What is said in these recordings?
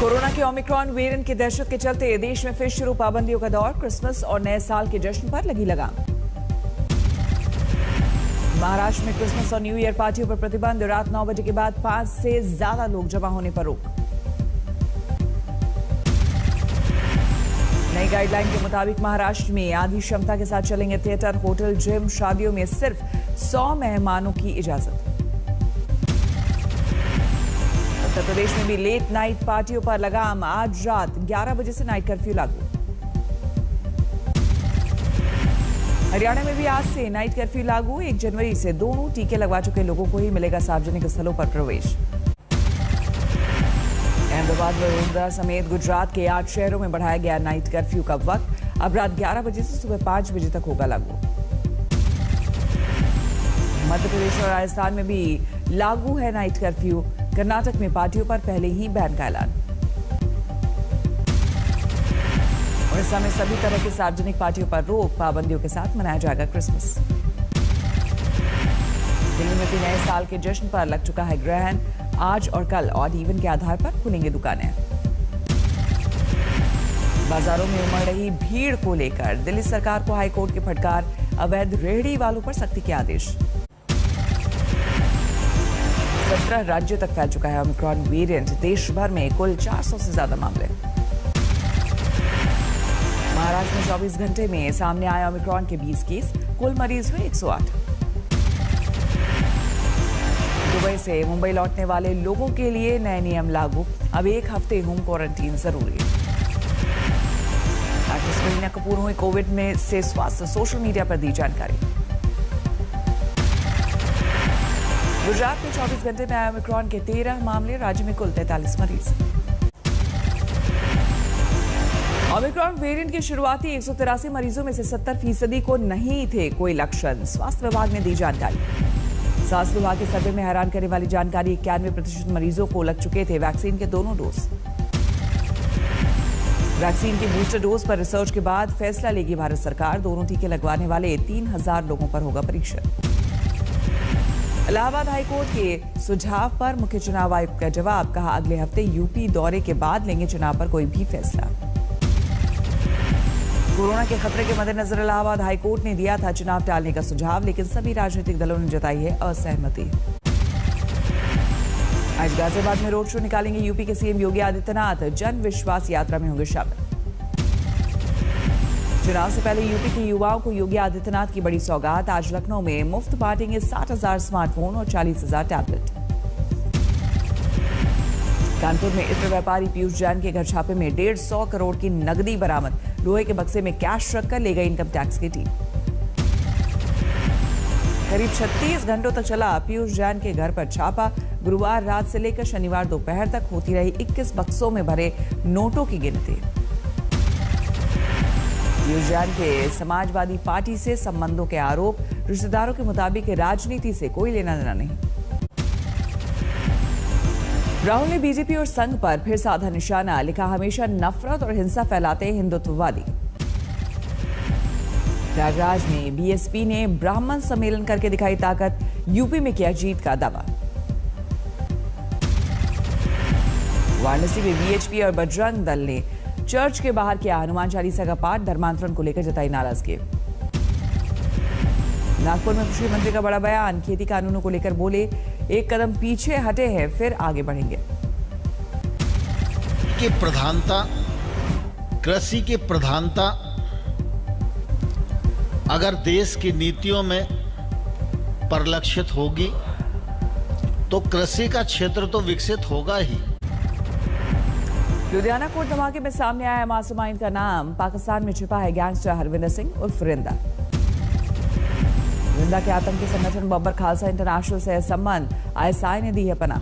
Corona के Omicron variant की दहशत के चलते देश में फिर शुरू पाबंदियों का दौर। क्रिसमस और नए साल के जश्न पर लगी लगाम। महाराष्ट्र में क्रिसमस और न्यू ईयर पार्टियों पर प्रतिबंध। रात 9 बजे के बाद 5 से ज्यादा लोग जमा होने पर रोक। नई गाइडलाइन के मुताबिक महाराष्ट्र में आधी क्षमता के साथ चलेंगे थिएटर, होटल, जिम। शादियों में सिर्फ 100 मेहमानों की इजाजत। उत्तर प्रदेश में भी लेट नाइट पार्टियों पर लगाम। आज रात 11 बजे से नाइट कर्फ्यू लागू। हरियाणा में भी आज से नाइट कर्फ्यू लागू। 1 जनवरी से दोनों टीके लगवा चुके लोगों को ही मिलेगा सार्वजनिक स्थलों पर प्रवेश। अहमदाबाद, वडोदरा समेत गुजरात के 8 शहरों में बढ़ाया गया नाइट कर्फ्यू का वक्त। अब रात 11 बजे से सुबह 5 बजे तक होगा लागू। मध्य प्रदेश और राजस्थान में भी लागू है नाइट कर्फ्यू। कर्नाटक में पार्टियों पर पहले ही बैन का ऐलान। उड़ीसा में सभी तरह की सार्वजनिक पार्टियों पर रोक। पाबंदियों के साथ मनाया जाएगा क्रिसमस। दिल्ली में भी नए साल के जश्न पर लग चुका है ग्रहण। आज और कल ऑड इवन के आधार पर खुलेंगी दुकानें। बाजारों में उमड़ रही भीड़ को लेकर दिल्ली सरकार को हाईकोर्ट की फटकार। अवैध रेहड़ी वालों पर सख्ती के आदेश। 17 राज्यों तक फैल चुका है ओमिक्रॉन वेरिएंट। देश भर में कुल 400 से ज्यादा मामले। महाराष्ट्र में 24 घंटे में सामने आए ओमिक्रॉन के 20 केस। कुल मरीज हुए 108। दुबई से मुंबई लौटने वाले लोगों के लिए नए नियम लागू। अब 1 हफ्ते होम क्वारंटीन जरूरी। एक्ट्रेस करीना कपूर हुई कोविड में से स्वस्थ। सोशल मीडिया पर दी जानकारी। गुजरात में 24 घंटे में आए ओमिक्रॉन के 13 मामले। राज्य में कुल 43 मरीज। ओमिक्रॉन वेरिएंट के शुरुआती 183 मरीजों में से 70% को नहीं थे कोई लक्षण। स्वास्थ्य विभाग ने दी जानकारी। स्वास्थ्य विभाग के सर्वे में हैरान करने वाली जानकारी। 91% मरीजों को लग चुके थे वैक्सीन के दोनों डोज। वैक्सीन की बूस्टर डोज पर रिसर्च के बाद फैसला लेगी भारत सरकार। दोनों टीके लगवाने वाले 3000 लोगों पर होगा परीक्षण। इलाहाबाद हाईकोर्ट के सुझाव पर मुख्य चुनाव आयुक्त का जवाब। कहा, अगले हफ्ते यूपी दौरे के बाद लेंगे चुनाव पर कोई भी फैसला। कोरोना के खतरे के मद्देनजर इलाहाबाद हाईकोर्ट ने दिया था चुनाव टालने का सुझाव, लेकिन सभी राजनीतिक दलों ने जताई है असहमति। आज गाजियाबाद में रोड शो निकालेंगे यूपी के सीएम योगी आदित्यनाथ। जन विश्वास यात्रा में होंगे शामिल। चुनाव से पहले यूपी के युवाओं को योगी आदित्यनाथ की बड़ी सौगात। आज लखनऊ में मुफ्त बांटेंगे 60,000 स्मार्टफोन और 40,000 टैबलेट। कानपुर में इत्र व्यापारी पीयूष जैन के घर छापे में 150 करोड़ की नकदी बरामद। लोहे के बक्से में कैश रखकर ले गई इनकम टैक्स की टीम। करीब 36 घंटों तक चला पीयूष जैन के घर पर छापा। गुरुवार रात से लेकर शनिवार दोपहर तक होती रही 21 बक्सों में भरे नोटों की गिनती। पीयूष जैन के समाजवादी पार्टी से संबंधों के आरोप। रिश्तेदारों के मुताबिक राजनीति से कोई लेना देना नहीं। राहुल ने बीजेपी और संघ पर फिर साधा निशाना। लिखा, हमेशा नफरत और हिंसा फैलाते हैं हिंदुत्ववादी। प्रयागराज में बीएसपी ने ब्राह्मण सम्मेलन करके दिखाई ताकत। यूपी में किया जीत का दावा। वाराणसी में बीएचपी और बजरंग दल ने चर्च के बाहर किया हनुमान चालीसा का पाठ। धर्मांतरण को लेकर जताई नाराजगी। नागपुर में कृषि मंत्री का बड़ा बयान। खेती कानूनों को लेकर बोले, 1 कदम पीछे हटे हैं फिर आगे बढ़ेंगे। कृषि की प्रधानता अगर देश की नीतियों में परिलक्षित होगी तो कृषि का क्षेत्र तो विकसित होगा ही। लुधियाना कोर्ट धमाके में सामने आया मास्टरमाइंड का नाम। पाकिस्तान में छिपा है गैंगस्टर हरविंदर सिंह उर्फ रिंदा। रिंदा के आतंकी संगठन बब्बर खालसा इंटरनेशनल से संबंध। आईएसआई ने दी है पनाह।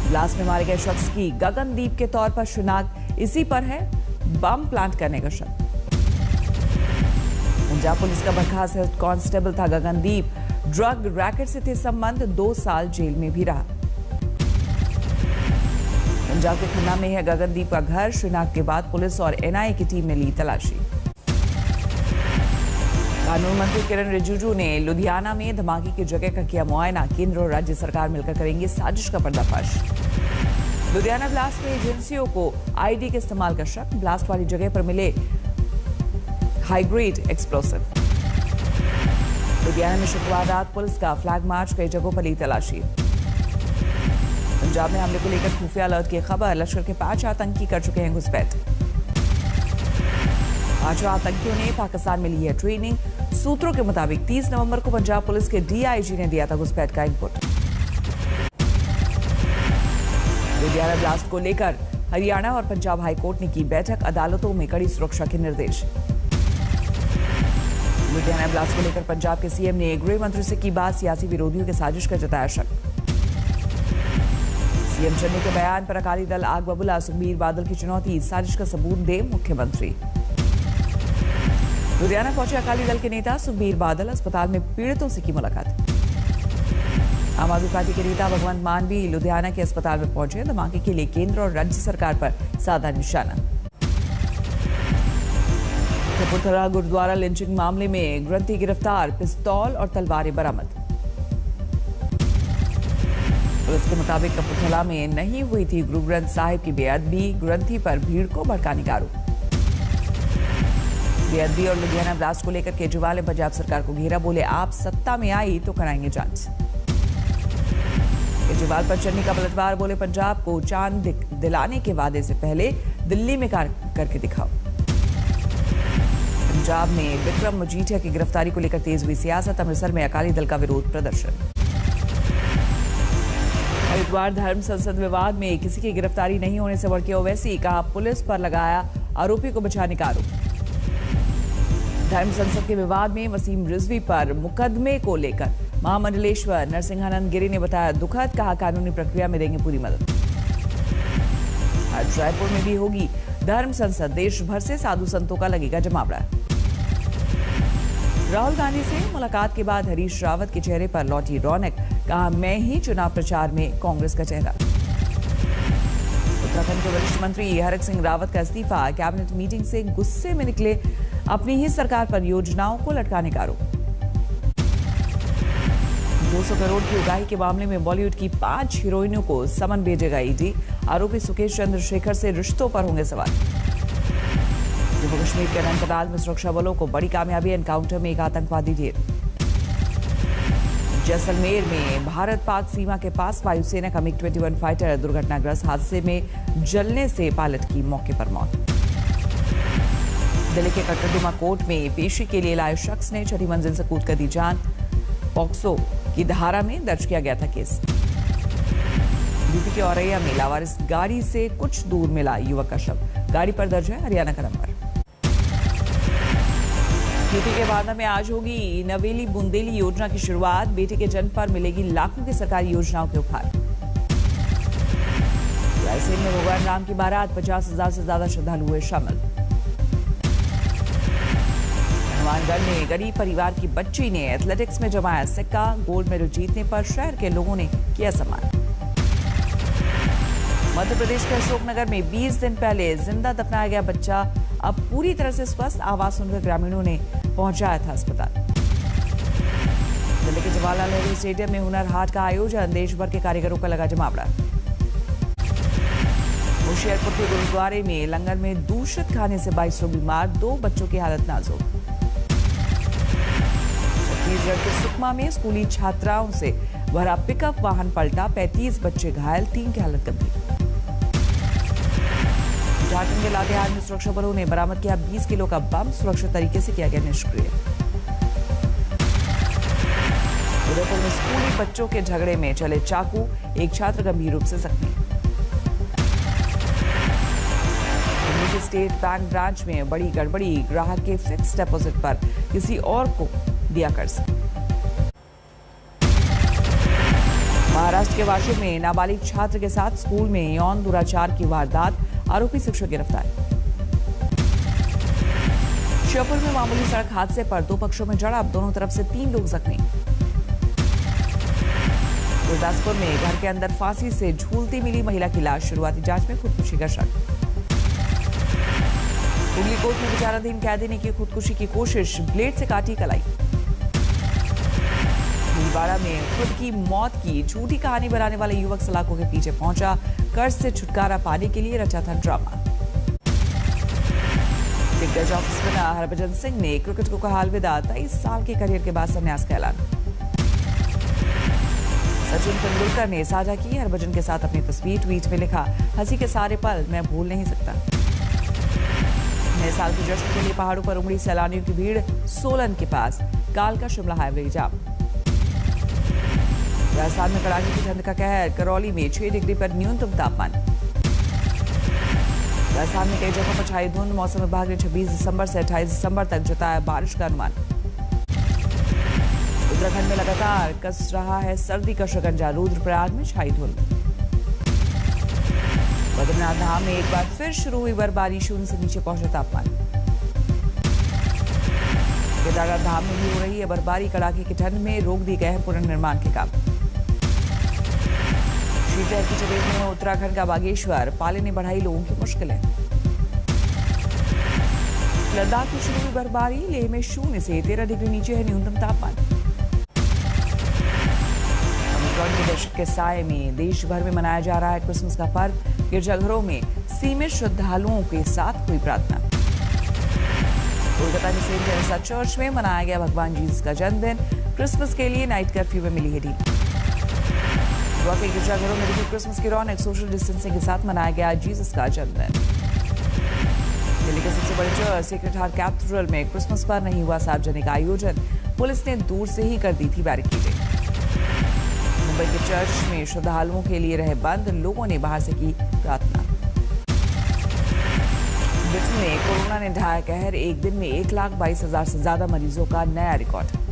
ब्लास्ट में मारे गए शख्स की गगनदीप के तौर पर शिनाख्त। इसी पर है बम प्लांट करने का शक। पंजाब पुलिस का बर्खास्त हेड कांस्टेबल था गगनदीप। ड्रग रैकेट से थे संबंध। 2 साल जेल में भी रहा। पंजाब के खन्ना में है गगनदीप का घर। शिनाख्त के बाद पुलिस और एनआईए की टीम ने ली तलाशी। कानून मंत्री किरण रिजिजू ने लुधियाना में धमाके की जगह का किया मुआयना। केंद्र और राज्य सरकार मिलकर करेंगे साजिश का पर्दाफाश। लुधियाना ब्लास्ट में एजेंसियों को आईडी के इस्तेमाल का शक, ब्लास्ट वाली जगह पर मिले हाई ग्रेड एक्सप्लोसिव। लुधियाना में शुक्रवार रात पुलिस का फ्लैग मार्च, कई जगहों पर ली तलाशी। पंजाब में हमले को लेकर खुफिया अलर्ट की खबर, लश्कर के 5 आतंकी कर चुके हैं घुसपैठ। 5 आतंकियों ने पाकिस्तान में ली है ट्रेनिंग। सूत्रों के मुताबिक 30 नवंबर को पंजाब पुलिस के डीआईजी ने दिया था घुसपैठ का इनपुट। लुधियाना ब्लास्ट को लेकर हरियाणा और पंजाब हाईकोर्ट ने की बैठक, अदालतों में कड़ी सुरक्षा के निर्देश। लुधियाना ब्लास्ट को लेकर पंजाब के सीएम ने गृह मंत्री से की बात, सियासी विरोधियों की साजिश का जताया शक। सीएम चन्नी के बयान पर अकाली दल आग बबूला, सुखबीर बादल की चुनौती, साजिश का सबूत दे मुख्यमंत्री। लुधियाना पहुंचे अकाली दल के नेता सुखबीर बादल, अस्पताल में पीड़ितों से की मुलाकात। आम आदमी पार्टी के नेता भगवंत मान भी लुधियाना के अस्पताल में पहुंचे, धमाके के लिए केंद्र और राज्य सरकार पर साधा निशाना। कपूरथला गुरुद्वारा लिंचिंग मामले में ग्रंथी गिरफ्तार, पिस्तौल और तलवारें बरामद। पुलिस के मुताबिक कपूरथला में नहीं हुई थी गुरु ग्रंथ साहिब की बेअदबी, ग्रंथी पर भीड़ को भड़काने का आरोप। बेअदबी और लुधियाना ब्लास्ट को लेकर केजरीवाल ने पंजाब सरकार को घेरा, बोले आप सत्ता में आई तो कराएंगे जांच। केजरीवाल पर चन्नी का पलटवार, बोले पंजाब को चांद दिलाने के वादे से पहले दिल्ली में कार्य करके दिखाओ। पंजाब में विक्रम मजीठिया की गिरफ्तारी को लेकर तेज हुई सियासत, अमृतसर में अकाली दल का विरोध प्रदर्शन। हरिद्वार धर्म संसद विवाद में किसी की गिरफ्तारी नहीं होने से भड़के ओवैसी, कहा पुलिस पर लगाया आरोपी को बचाने का आरोप। धर्म संसद के विवाद में वसीम रिजवी पर मुकदमे को लेकर महामंडलेश्वर नरसिंहानंद गिरी ने बताया दुखद, कहा कानूनी प्रक्रिया में देंगे पूरी मदद। आज रायपुर में भी होगी धर्म संसद, देश भर से साधु संतों का लगेगा जमावड़ा। राहुल गांधी से मुलाकात के बाद हरीश रावत के चेहरे पर लौटी रौनक, कहा मैं ही चुनाव प्रचार में कांग्रेस का चेहरा। उत्तराखंड के वरिष्ठ मंत्री हरक सिंह रावत का इस्तीफा, कैबिनेट मीटिंग से गुस्से में निकले, अपनी ही सरकार पर योजनाओं को लटकाने का आरोप। 200 करोड़ की उगाही के मामले में बॉलीवुड की 5 हीरोइनों को समन भेजेगा ईडी, आरोपी सुकेश चंद्रशेखर से रिश्तों पर होंगे सवाल। जम्मू कश्मीर के अनंतनाग में सुरक्षा बलों को बड़ी कामयाबी, एनकाउंटर में एक आतंकवादी ढेर। जैसलमेर में भारत पाक सीमा के पास वायुसेना का MiG-21 फाइटर दुर्घटनाग्रस्त, हादसे में जलने से पायलट की मौके पर मौत। दिल्ली के कटरडुमा कोर्ट में पेशी के लिए लाए शख्स ने 6ठी मंजिल से कूदकर दी जान, पॉक्सो की धारा में दर्ज किया गया था केस। यूपी के औरैया में लावारिस गाड़ी से कुछ दूर मिला युवक का शव, गाड़ी पर दर्ज है हरियाणा का नंबर। यूपी के बांदा में आज होगी नवेली बुंदेली योजना की शुरुआत, बेटे के जन्म पर मिलेगी लाखों की सरकारी योजनाओं के उपहार। रायसेन में भगवान राम की बारात, 50,000 से ज्यादा श्रद्धालु हुए शामिल। हनुमानगढ़ में गरीब परिवार की बच्ची ने एथलेटिक्स में जमाया सिक्का, गोल्ड मेडल जीतने पर शहर के लोगों ने किया सम्मान। मध्य प्रदेश के अशोकनगर में 20 दिन पहले जिंदा दफनाया गया बच्चा अब पूरी तरह से स्वस्थ, आवाज सुनकर ग्रामीणों ने पहुंचाया था अस्पताल। दिल्ली के जवाहरलाल नेहरू स्टेडियम में हुनर हाट का आयोजन, देश भर के कारीगरों का लगा जमावड़ा। होशियारपुर के गुरुद्वारे में लंगर में दूषित खाने से 22 लोग बीमार, 2 बच्चों की हालत नाजुक। छत्तीसगढ़ के सुकमा में स्कूली छात्राओं से भरा पिकअप वाहन पलटा, 35 बच्चे घायल, 3 की हालत गंभीर। झारखंड के लातेहार में सुरक्षा बलों ने बरामद किया 20 किलो का बम, सुरक्षित तरीके से किया गया निष्क्रिय। उदयपुर में स्कूली बच्चों के झगड़े में चले चाकू, एक छात्र गंभीर रूप से जख्मी। दिल्ली के स्टेट बैंक ब्रांच में बड़ी गड़बड़ी, ग्राहक के फिक्स डिपॉजिट पर किसी और को दिया कर्ज। महाराष्ट्र के वाशिम में नाबालिग छात्र के साथ स्कूल में यौन दुराचार की वारदात, आरोपी शिक्षक गिरफ्तार। श्योपुर में मामूली सड़क हादसे पर 2 पक्षों में झड़प, दोनों तरफ से 3 लोग जख्मी। गुरदासपुर में घर के अंदर फांसी से झूलती मिली महिला की लाश, शुरुआती जांच में खुदकुशी का शक। हुगली कोर्ट में विचाराधीन कैदी ने की खुदकुशी की कोशिश, ब्लेड से काटी कलाई। छिंदवाड़ा में खुद की मौत की झूठी कहानी बनाने वाले युवक सलाखों के पीछे पहुंचा। कर्ज से छुटकारा पाने के लिए रचा था ड्रामा। दिग्गज ऑफ स्पिनर हरभजन सिंह ने क्रिकेट को कहा अलविदा। 23 साल के करियर के बाद संन्यास का ऐलान। सचिन तेंदुलकर ने साझा की हरभजन के साथ अपनी तस्वीर। ट्वीट में लिखा, हंसी के सारे पल मैं भूल नहीं सकता। नए साल के जश्न के लिए पहाड़ों पर उमड़ी सैलानियों की भीड़। सोलन के पास कालका शिमला हाईवे जाम। राजस्थान में कड़ाके की ठंड का कहर। करौली में 6 डिग्री पर न्यूनतम तापमान। राजस्थान में कई जगहों पर छाई धुंध। मौसम विभाग ने 26 दिसंबर से 28 दिसंबर तक जताया बारिश का अनुमान। उत्तराखंड में लगातार कस रहा है सर्दी का शिकंजा। रुद्रप्रयाग में छाई धुंध। बद्रीनाथ धाम में एक बार फिर शुरू हुई बर्फबारी। 0 से नीचे पहुंचे तापमान। केदारनाथ धाम में भी हो रही है बर्फबारी। कड़ाके की ठंड में रोक दिए गए हैं पुनर्निर्माण के काम। शीतलहर की चपेट में उत्तराखंड का बागेश्वर। पाले ने बढ़ाई लोगों की मुश्किलें। लद्दाख में शुरू हुई बर्फबारी। लेह में 0 से 13 डिग्री नीचे है न्यूनतम तापमान। ओमिक्रॉन के दहशत के साए में देश भर में मनाया जा रहा है क्रिसमस का पर्व। गिरजाघरों में सीमित श्रद्धालुओं के साथ हुई प्रार्थना। कोलकाता के सेंट टेरेसा चर्च में मनाया गया भगवान जीसस का जन्मदिन। क्रिसमस के लिए नाइट कर्फ्यू में मिली है ढील। गोवा के गिरजाघरों में दिखी क्रिसमस की रौनक। सोशल डिस्टेंसिंग के साथ मनाया गया जीसस का जन्मदिन। दिल्ली के सबसे बड़े चर्च सेक्रेड हार्ट कैथेड्रल में क्रिसमस पर नहीं हुआ सार्वजनिक आयोजन। पुलिस ने दूर से ही कर दी थी बैरिकेडिंग। मुंबई के चर्च में श्रद्धालुओं के लिए रहे बंद। लोगों ने बाहर से की प्रार्थना। ब्रिटेन में कोरोना ने ढाया कहर। एक दिन में 1,22,000 से ज्यादा मरीजों का नया रिकॉर्ड।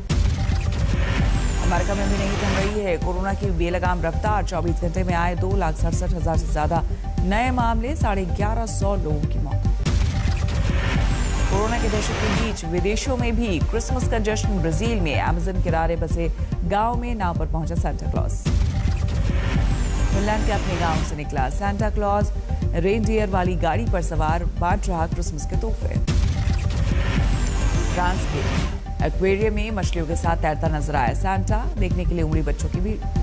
अमेरिका में भी नहीं थम रही है कोरोना की बेलगाम रफ्तार। 24 घंटे में आए 2,67,000 से ज्यादा नए मामले। 1150 लोगों की मौत। कोरोना के दहशत के बीच विदेशों में भी क्रिसमस का जश्न। ब्राजील में अमेज़न किनारे बसे गांव में नाव पर पहुंचा सांता क्लॉज। फिनलैंड के अपने गांव से निकला सांता क्लॉज। रेनडियर वाली गाड़ी पर सवार बांट रहा क्रिसमस के तोहफे। फ्रांस के एक्वेरियम में मछलियों के साथ तैरता नजर आया सांता। देखने के लिए उमड़ी बच्चों की भीड़।